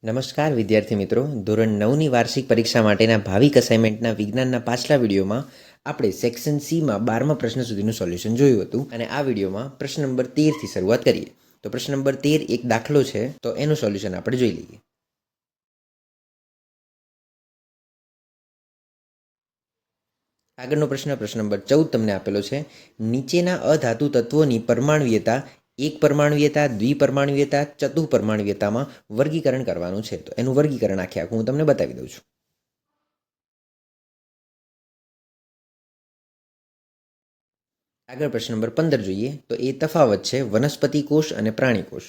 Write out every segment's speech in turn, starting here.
નમસ્કાર વિદ્યાર્થી મિત્રો, ધોરણ 9ની વાર્ષિક પરીક્ષા માટેના ભાવિક અસાઇનમેન્ટના વિજ્ઞાનના પાછલા વિડીયોમાં આપણે સેક્શન સીમાં 12મા પ્રશ્ન સુધીનું સોલ્યુશન જોયું હતું અને આ વિડીયોમાં પ્રશ્ન નંબર 13થી શરૂઆત કરીએ. તો પ્રશ્ન નંબર 13 એક દાખલો છે, તો એનું સોલ્યુશન આપણે જોઈ લઈએ. આગળનો પ્રશ્ન નંબર 14 તમને આપેલો છે. નીચેના અધાતુ તત્વોની પરમાણુયતા એક પરમાણુયતા, દ્વિપરમાણુયતા, ચતુપરમાણુયતામાં વર્ગીકરણ કરવાનું છે. તો એનું વર્ગીકરણ આખું હું તમને બતાવી દઉં છું. આગળ પ્રશ્ન નંબર 15 જોઈએ, તો એ તફાવત છે વનસ્પતિ કોષ અને પ્રાણી કોષ.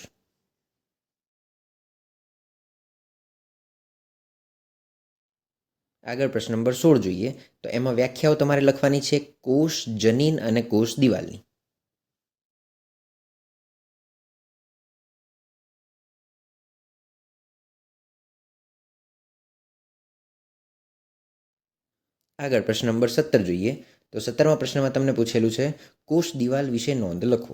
આગળ પ્રશ્ન નંબર 16 જોઈએ, તો એમાં વ્યાખ્યાઓ તમારે લખવાની છે કોષ, જનીન અને કોષ દિવાલની. આગળ પ્રશ્ન નંબર 17 જોઈએ, તો 17મા પ્રશ્નમાં તમને પૂછેલું છે કોષ દિવાલ વિશે નોંધ લખો.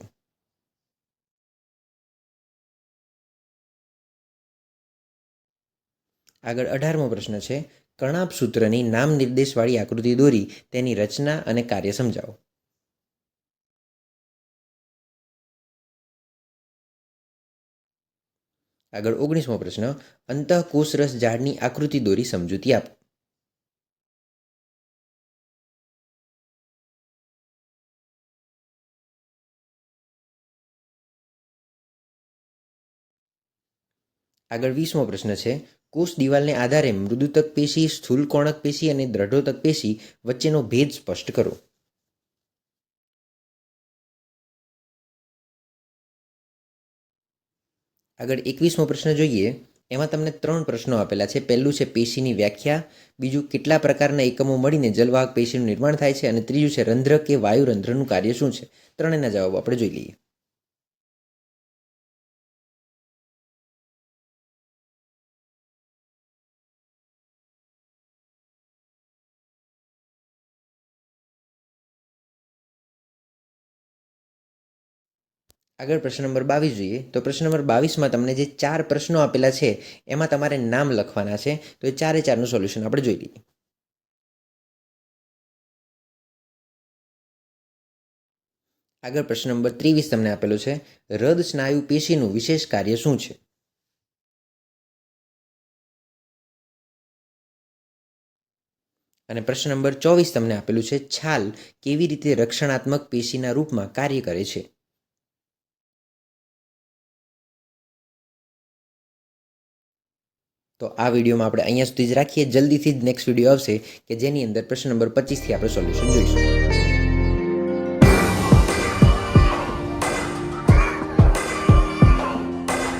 આગળ 18મો પ્રશ્ન છે કર્ણાભ સૂત્રની નામ નિર્દેશવાળી આકૃતિ દોરી તેની રચના અને કાર્ય સમજાવો. આગળ 19મો પ્રશ્ન અંતઃકોષરસ ઝાડની આકૃતિ દોરી સમજૂતી આપો. આગળ 20મો પ્રશ્ન છે કોષ દિવાલને આધારે મૃદુતક પેશી, સ્થૂલ કોણક પેશી અને દ્રઢોતક પેશી વચ્ચેનો ભેદ સ્પષ્ટ કરો. આગળ 21મો પ્રશ્ન જોઈએ, એમાં તમને 3 પ્રશ્નો આપેલા છે. પહેલું છે પેશીની વ્યાખ્યા, બીજું કેટલા પ્રકારના એકમો મળીને જલવાહક પેશીનું નિર્માણ થાય છે અને ત્રીજું છે રંધ્ર કે વાયુરંધ્રનું કાર્ય શું છે. ત્રણેયના જવાબ આપણે જોઈ લઈએ. આગળ પ્રશ્ન નંબર 22 જોઈએ, તો પ્રશ્ન નંબર 22માં તમને જે 4 પ્રશ્નો આપેલા છે એમાં તમારે નામ લખવાના છે. તો એ 4-4નું સોલ્યુશન આપણે જોઈ લઈએ. આગળ પ્રશ્ન નંબર 23 તમને આપેલો છે હૃદ સ્નાયુ પેશીનું વિશેષ કાર્ય શું છે. અને પ્રશ્ન નંબર 24 તમને આપેલું છે છાલ કેવી રીતે રક્ષણાત્મક પેશીના રૂપમાં કાર્ય કરે છે. તો આ વિડીયોમાં આપણે અહીંયા સુધી જ રાખીએ. જલ્દીથી જ નેક્સ્ટ વિડીયો આવશે કે જેની અંદર પ્રશ્ન નંબર 25થી આપણે સોલ્યુશન જોઈશું.